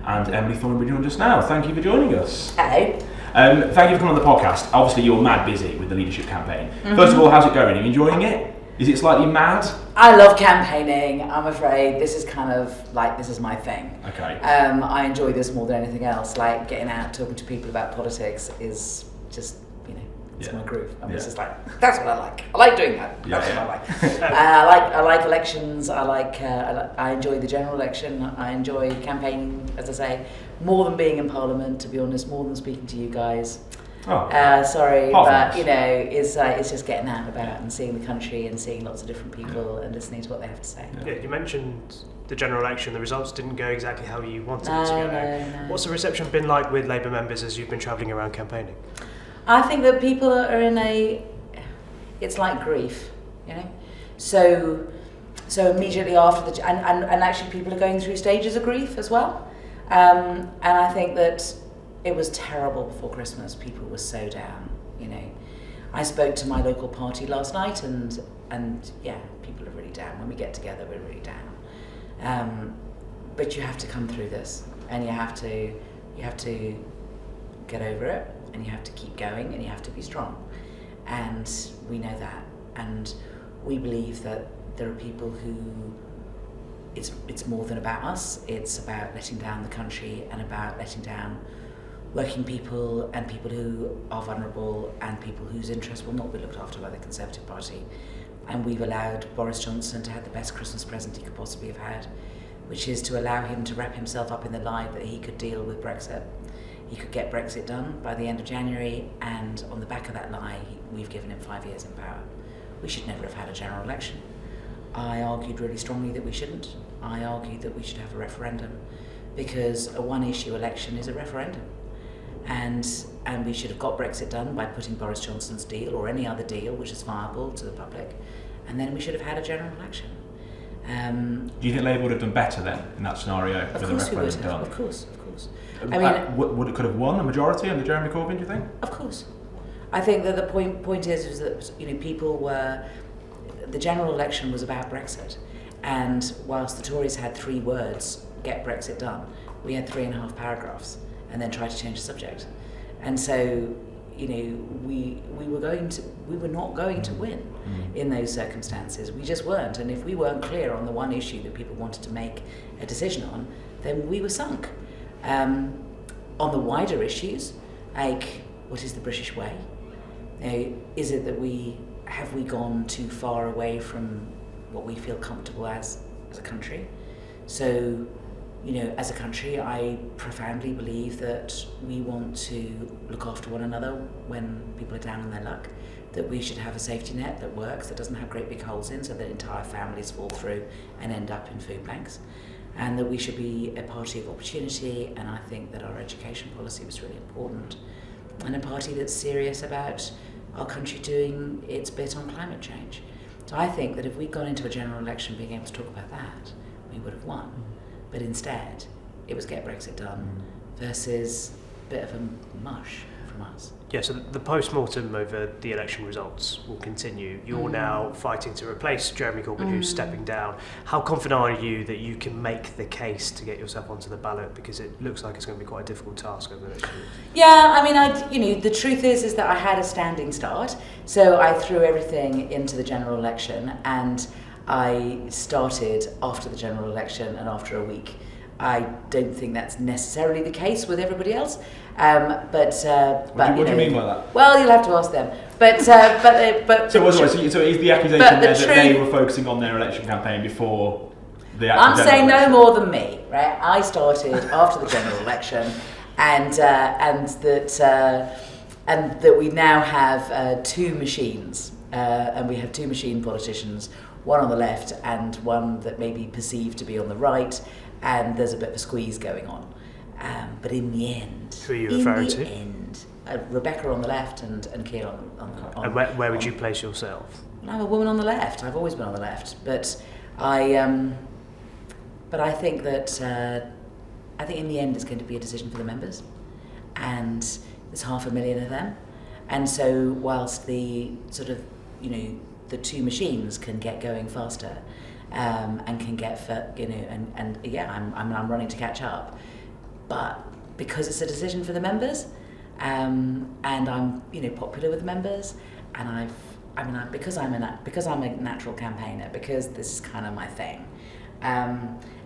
and Emily Thornberry joined us now. Thank you for joining us. Hello. Thank you for coming on the podcast. Obviously, you're mad busy with the leadership campaign. First of all, how's it going? Are you enjoying it? Is it slightly mad? I love campaigning. I'm afraid this is kind of like, this is my thing. Okay. I enjoy this more than anything else. Like getting out, talking to people about politics is just, it's my groove. It's just like, that's what I like. I like doing that. That's what I like. I like elections. I enjoy the general election. I enjoy campaigning, as I say, more than being in Parliament, to be honest, more than speaking to you guys. Sorry, but it's just getting out and about and seeing the country and seeing lots of different people and listening to what they have to say. Yeah, you mentioned the general election. The results didn't go exactly how you wanted it to go. No. What's the reception been like with Labour members as you've been travelling around campaigning? I think that people are in it's like grief, So immediately after and actually people are going through stages of grief as well. And I think that it was terrible before Christmas. People were so down, I spoke to my local party last night and people are really down. When we get together, we're really down. But you have to come through this, and you have to get over it, and you have to keep going, and you have to be strong. And we know that, and we believe that there are people who it's more than about us. It's about letting down the country and about letting down working people and people who are vulnerable and people whose interests will not be looked after by the Conservative Party. And we've allowed Boris Johnson to have the best Christmas present he could possibly have had, which is to allow him to wrap himself up in the lie that he could deal with Brexit. He could get Brexit done by the end of January, and on the back of that lie, we've given him 5 years in power. We should never have had a general election. I argued really strongly that we shouldn't. I argued that we should have a referendum, because a one-issue election is a referendum. And we should have got Brexit done by putting Boris Johnson's deal or any other deal which is viable to the public, and then we should have had a general election. Do you think Labour would have done better then in that scenario with the referendum done? Of course. I mean, could have won a majority under Jeremy Corbyn, do you think? Of course. I think that the point is that people were. The general election was about Brexit, and whilst the Tories had 3 words, "get Brexit done," we had 3.5 paragraphs, and then tried to change the subject. And so, we were not going to win in those circumstances. We just weren't. And if we weren't clear on the one issue that people wanted to make a decision on, then we were sunk. On the wider issues, like what is the British way? Is it that have we gone too far away from what we feel comfortable as a country? So, as a country, I profoundly believe that we want to look after one another when people are down on their luck, that we should have a safety net that works, that doesn't have great big holes in so that entire families fall through and end up in food banks, and that we should be a party of opportunity. And I think that our education policy was really important, and a party that's serious about our country doing its bit on climate change. So I think that if we'd gone into a general election being able to talk about that, we would have won. But instead, it was get Brexit done versus a bit of a mush from us. Yeah, so the post-mortem over the election results will continue. You're now fighting to replace Jeremy Corbyn, who's stepping down. How confident are you that you can make the case to get yourself onto the ballot? Because it looks like it's going to be quite a difficult task over the next few years. Yeah, I mean, the truth is that I had a standing start. So I threw everything into the general election, and I started after the general election and after a week. I don't think that's necessarily the case with everybody else, but what do you mean by that? Well, you'll have to ask them. But so is the accusation that they were focusing on their election campaign before the actual I'm saying election? No more than me, right? I started after the general election, and that we now have 2 machines, and we have 2 machine politicians, one on the left and one that may be perceived to be on the right. And there's a bit of a squeeze going on. But in the end... Who are you referring to? Rebecca on the left and Keir on And where would you place yourself? I'm a woman on the left. I've always been on the left. But I think that... I think in the end it's going to be a decision for the members. And there's 500,000 of them. And so whilst the sort of, the 2 machines can get going faster... and can get, I'm running to catch up. but because it's a decision for the members, and I'm popular with the members, and because I'm a natural campaigner, because this is kind of my thing.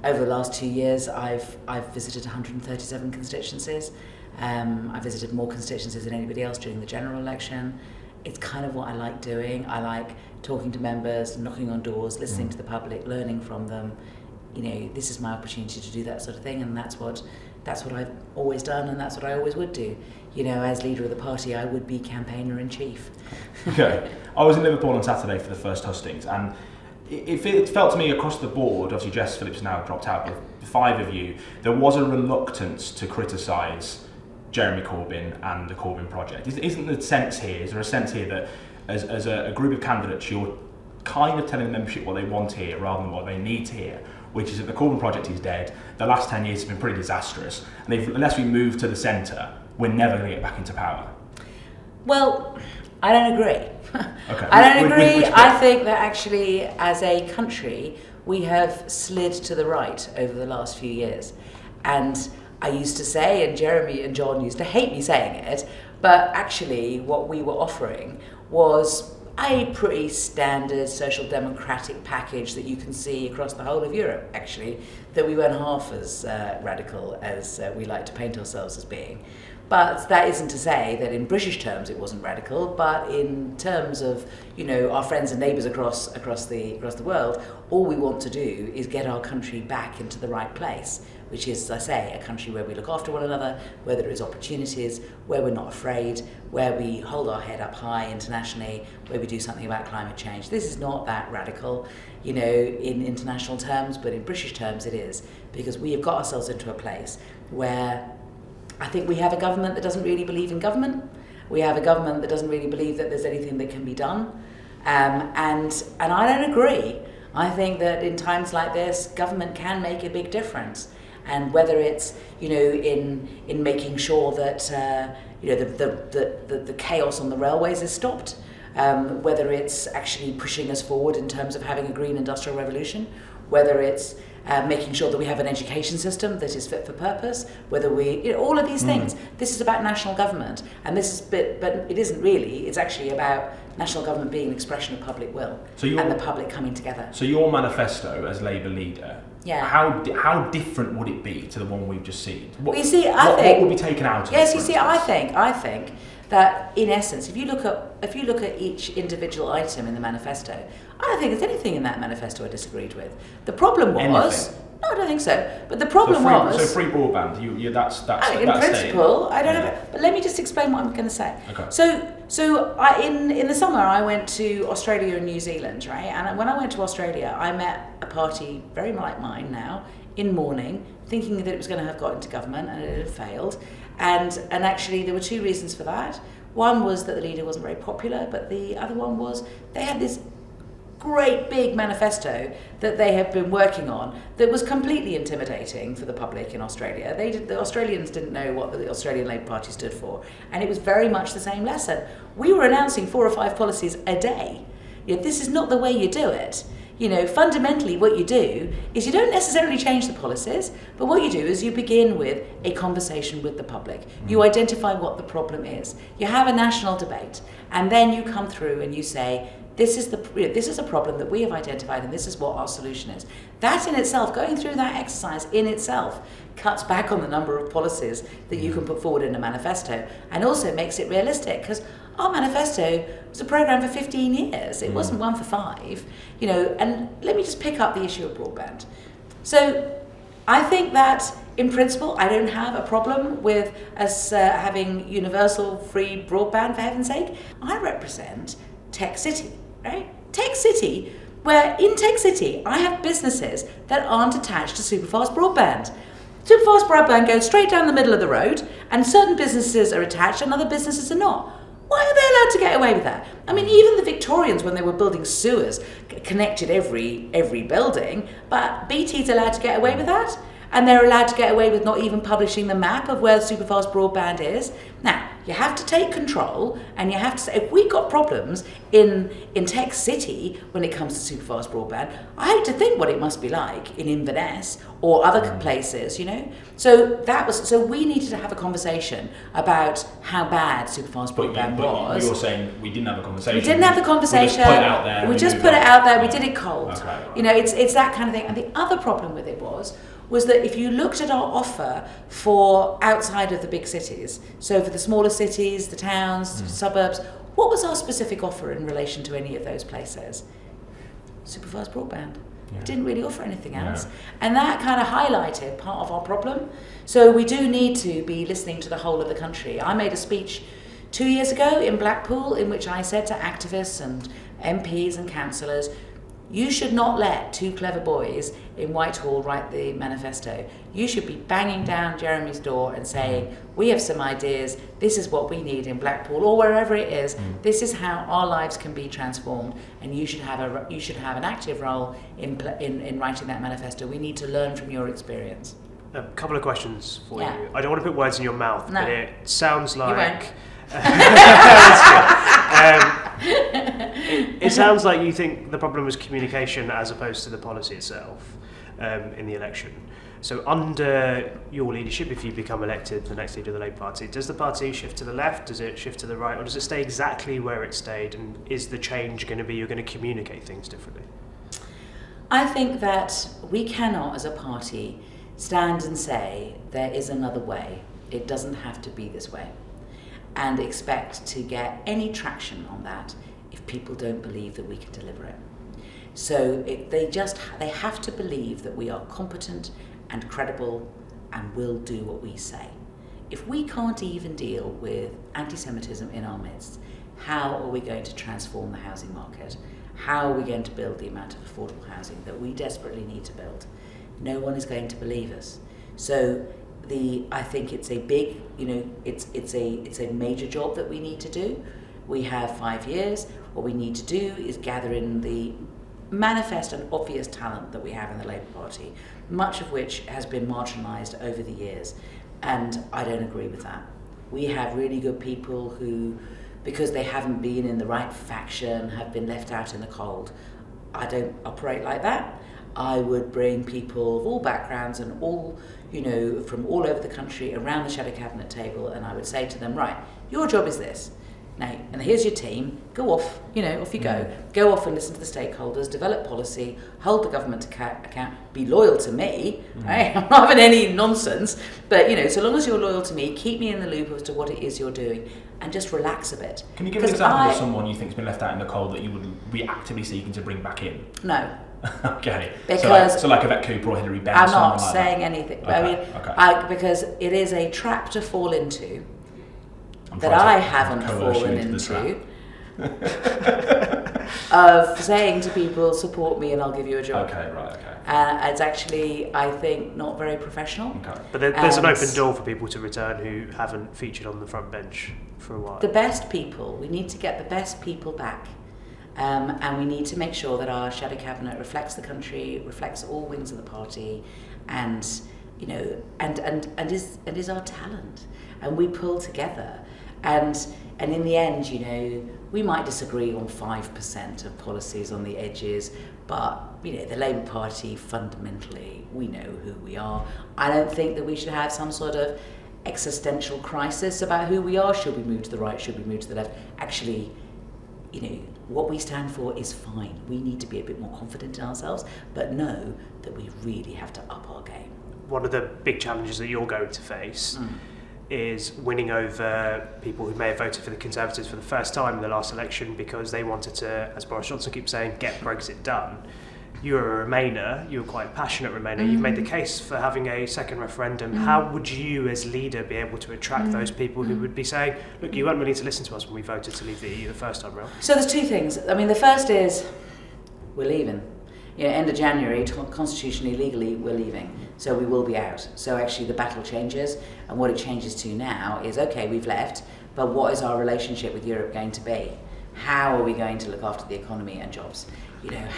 Over the last 2 years, I've visited 137 constituencies. I visited more constituencies than anybody else during the general election. It's kind of what I like doing. I like talking to members, knocking on doors, listening to the public, learning from them. This is my opportunity to do that sort of thing, and that's what I've always done, and that's what I always would do. As leader of the party, I would be campaigner in chief. Okay. I was in Liverpool on Saturday for the first hustings, and it felt to me across the board, obviously Jess Phillips now dropped out, but the 5 of you, there was a reluctance to criticise Jeremy Corbyn and the Corbyn project. Isn't there a sense here that as a group of candidates, you're kind of telling the membership what they want to hear rather than what they need to hear, which is that the Corbyn project is dead, the last 10 years have been pretty disastrous, and unless we move to the centre, we're never going to get back into power? Well, I don't agree. Okay. I don't agree. Which I think that actually, as a country, we have slid to the right over the last few years. And I used to say, and Jeremy and John used to hate me saying it, but actually what we were offering was a pretty standard social democratic package that you can see across the whole of Europe, actually, that we weren't half as radical as we like to paint ourselves as being. But that isn't to say that in British terms it wasn't radical, but in terms of, our friends and neighbours across the world, all we want to do is get our country back into the right place, which is, as I say, a country where we look after one another, where there is opportunities, where we're not afraid, where we hold our head up high internationally, where we do something about climate change. This is not that radical, in international terms, but in British terms it is, because we have got ourselves into a place where I think we have a government that doesn't really believe in government. We have a government that doesn't really believe that there's anything that can be done. And I don't agree. I think that in times like this, government can make a big difference. And whether it's, in making sure that, the chaos on the railways is stopped, whether it's actually pushing us forward in terms of having a green industrial revolution, whether it's making sure that we have an education system that is fit for purpose, whether we, all of these things. This is about national government, and but it isn't really. It's actually about national government being an expression of public will and the public coming together. So your manifesto as Labour leader, how different would it be to the one we've just seen? What would be taken out of it? Yes, I think that in essence, if you look at each individual item in the manifesto, I don't think there's anything in that manifesto I disagreed with. The problem was no, I don't think so. But the problem was free broadband. That's in principle. I don't know. But let me just explain what I'm going to say. Okay. So in the summer I went to Australia and New Zealand, right? And when I went to Australia, I met a party very like mine now in mourning, thinking that it was going to have got into government, and it had failed. And actually there were 2 reasons for that. One was that the leader wasn't very popular, but the other one was they had this great big manifesto that they have been working on that was completely intimidating for the public in Australia. The Australians didn't know what the Australian Labour Party stood for, and it was very much the same lesson. We were announcing 4 or 5 policies a day. This is not the way you do it. Fundamentally what you do is you don't necessarily change the policies, but what you do is you begin with a conversation with the public. You identify what the problem is. You have a national debate, and then you come through and you say, this is a problem that we have identified, and this is what our solution is. That in itself, going through that exercise in itself, cuts back on the number of policies that you can put forward in a manifesto, and also makes it realistic, because our manifesto was a programme for 15 years. It wasn't one for 5, and let me just pick up the issue of broadband. So I think that in principle, I don't have a problem with us having universal free broadband, for heaven's sake. I represent Tech City, right? Tech City, where in Tech City, I have businesses that aren't attached to superfast broadband. Superfast broadband goes straight down the middle of the road, and certain businesses are attached and other businesses are not. Why are they allowed to get away with that? I mean, even the Victorians, when they were building sewers, connected every building, but BT's allowed to get away with that, and they're allowed to get away with not even publishing the map of where superfast broadband is. Now, You have to take control, and you have to say, if we've got problems in Tech City when it comes to superfast broadband, I hate to think what it must be like in Inverness or other places, you know. So we needed to have a conversation about how bad superfast broadband was. You're saying we didn't have a conversation. We didn't have the conversation. We just put it out there. We just put it out there. We Yeah. did it cold. Okay, right. You know, it's that kind of thing. And the other problem with it was that if you looked at our offer for outside of the big cities, so for the smaller cities, the towns, suburbs, what was our specific offer in relation to any of those places? Superfast broadband. Yeah. We didn't really offer anything else. Yeah. And that kind of highlighted part of our problem. So we do need to be listening to the whole of the country. I made a speech 2 years ago in Blackpool in which I said to activists and MPs and councillors, you should not let two clever boys in Whitehall write the manifesto. You should be banging down Jeremy's door and saying, we have some ideas, this is what we need in Blackpool or wherever it is, this is how our lives can be transformed, and you should have an active role in writing that manifesto. We need to learn from your experience. A couple of questions for Yeah. you. I don't want to put words in your mouth, No. but it sounds like... won't. It sounds like you think the problem was communication as opposed to the policy itself in the election. So under your leadership, if you become elected the next leader of the Labour Party, does the party shift to the left, does it shift to the right, or does it stay exactly where it stayed? And is the change going to be you're going to communicate things differently? I think that we cannot, as a party, stand and say there is another way. It doesn't have to be this way, and expect to get any traction on that if people don't believe that we can deliver it. So they have to believe that we are competent and credible and will do what we say. If we can't even deal with anti-Semitism in our midst, how are we going to transform the housing market? How are we going to build the amount of affordable housing that we desperately need to build? No one is going to believe us. So I think it's a big, it's a major job that we need to do. We have 5 years. What we need to do is gather in the manifest and obvious talent that we have in the Labour Party, much of which has been marginalised over the years. And I don't agree with that. We have really good people who, because they haven't been in the right faction, have been left out in the cold. I don't operate like that. I would bring people of all backgrounds and all, from all over the country around the shadow cabinet table, and I would say to them, right, your job is this. Now, and here's your team, go off, off you go. Go off and listen to the stakeholders, develop policy, hold the government to account, be loyal to me, right? I'm not having any nonsense, but, so long as you're loyal to me, keep me in the loop as to what it is you're doing, and just relax a bit. Can you give an example of someone you think's been left out in the cold that you would be actively seeking to bring back in? No. Okay. Because so like Yvette Cooper or Hilary Benn. I'm not like saying that. anything. Okay. Because it is a trap to fall into that I haven't fallen into. Of saying to people, support me and I'll give you a job. Okay, right, okay. It's actually, I think, not very professional. Okay. But there's an open door for people to return who haven't featured on the front bench for a while. The best people, we need to get the best people back. And we need to make sure that our shadow cabinet reflects the country, reflects all wings of the party, and is our talent. And we pull together. And in the end, we might disagree on 5% of policies on the edges, but the Labour Party, fundamentally, we know who we are. I don't think that we should have some sort of existential crisis about who we are. Should we move to the right? Should we move to the left? Actually, what we stand for is fine. We need to be a bit more confident in ourselves, but know that we really have to up our game. One of the big challenges that you're going to face is winning over people who may have voted for the Conservatives for the first time in the last election because they wanted to, as Boris Johnson keeps saying, get Brexit done. You're a Remainer, you're quite a passionate Remainer, you've made the case for having a second referendum. How would you as leader be able to attract those people who would be saying, look, you weren't willing to listen to us when we voted to leave the EU the first time round? So there's two things. I mean, the first is we're leaving. End of January, constitutionally, legally, we're leaving. So we will be out. So actually the battle changes, and what it changes to now is, okay, we've left, but what is our relationship with Europe going to be? How are we going to look after the economy and jobs?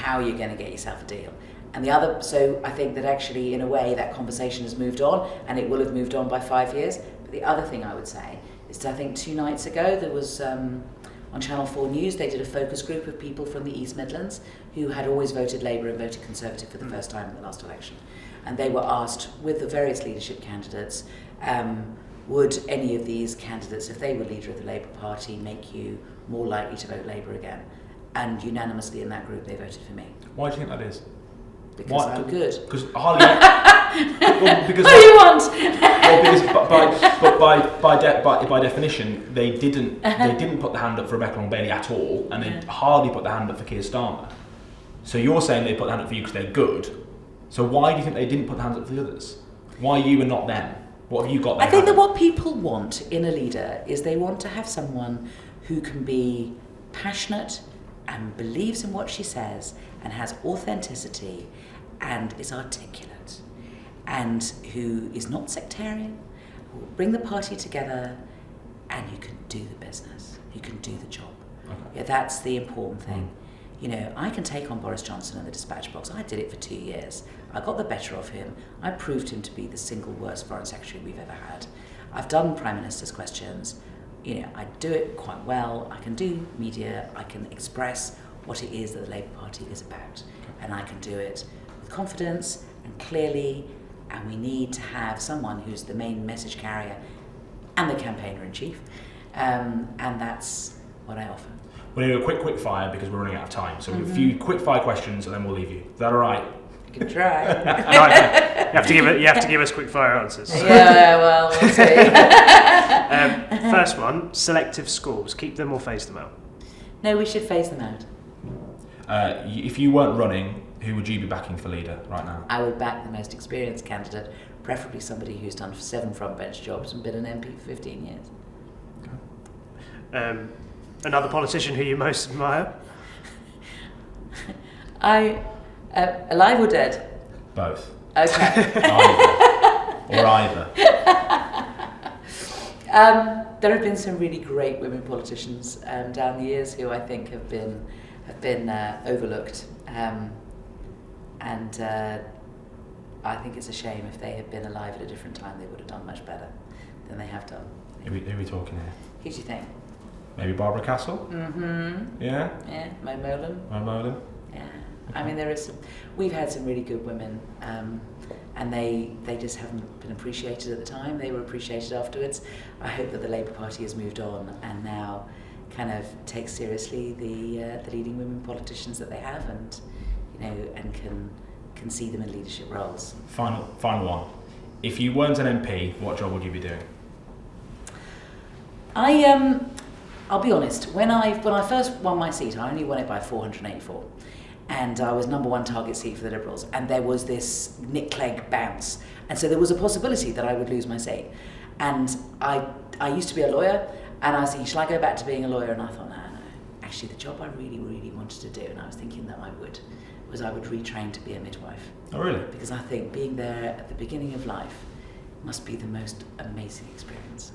How are you going to get yourself a deal? And the other, so I think that actually, in a way, that conversation has moved on, and it will have moved on by 5 years. But the other thing I would say It's, I think 2 nights ago, there was on Channel 4 News, they did a focus group of people from the East Midlands who had always voted Labour and voted Conservative for the first time in the last election. And they were asked, with the various leadership candidates, would any of these candidates, if they were leader of the Labour Party, make you more likely to vote Labour again? And unanimously in that group, they voted for me. Why do you think that is? Because I'm good. Because hardly. Because what do you want? by definition, they didn't put the hand up for Rebecca Long-Bailey at all, and they hardly put the hand up for Keir Starmer. So you're saying they put the hand up for you because they're good. So why do you think they didn't put the hands up for the others? Why you and not them? What have you got? I think that what people want in a leader is they want to have someone who can be passionate and believes in what she says and has authenticity and is articulate and who is not sectarian, who will bring the party together and who can do the business, who can do the job. Okay. Yeah, that's the important thing. You know, I can take on Boris Johnson in the dispatch box. I did it for 2 years. I got the better of him. I proved him to be the single worst foreign secretary we've ever had. I've done Prime Minister's questions. You know, I do it quite well. I can do media. I can express what it is that the Labour Party is about. And I can do it with confidence and clearly. And we need to have someone who's the main message carrier and the campaigner-in-chief. And that's what I offer. We're going to do a quick fire because we're running out of time. So a few quick fire questions and then we'll leave you. Is that all right? You can try. You have to give us quick fire answers. Yeah, well, we'll see. First one, selective schools. Keep them or phase them out? No, we should phase them out. If you weren't running, who would you be backing for leader right now? I would back the most experienced candidate, preferably somebody who's done 7 frontbench jobs and been an MP for 15 years. Okay. Another politician who you most admire? Alive or dead? Both. Okay. Either. There have been some really great women politicians down the years who I think have been overlooked, and I think it's a shame. If they had been alive at a different time, they would have done much better than they have done. Who are we talking here? Who do you think? Maybe Barbara Castle? Mm-hmm. Yeah? Yeah, Mo Molan. Mo Molan? Yeah. Okay. I mean, we've had some really good women, and they just haven't been appreciated at the time. They were appreciated afterwards. I hope that the Labour Party has moved on and now kind of takes seriously the leading women politicians that they have, and and can see them in leadership roles. Final one. If you weren't an MP, what job would you be doing? I'll be honest. When I first won my seat, I only won it by 484. And I was number 1 target seat for the Liberals, and there was this Nick Clegg bounce, and so there was a possibility that I would lose my seat. And I used to be a lawyer, and I was thinking, shall I go back to being a lawyer? And I thought, no. Actually, the job I really, really wanted to do, and I was thinking that I would retrain to be a midwife. Oh, really? Because I think being there at the beginning of life must be the most amazing experience.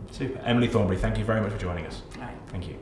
Super. Emily Thornberry, thank you very much for joining us. All right. Thank you.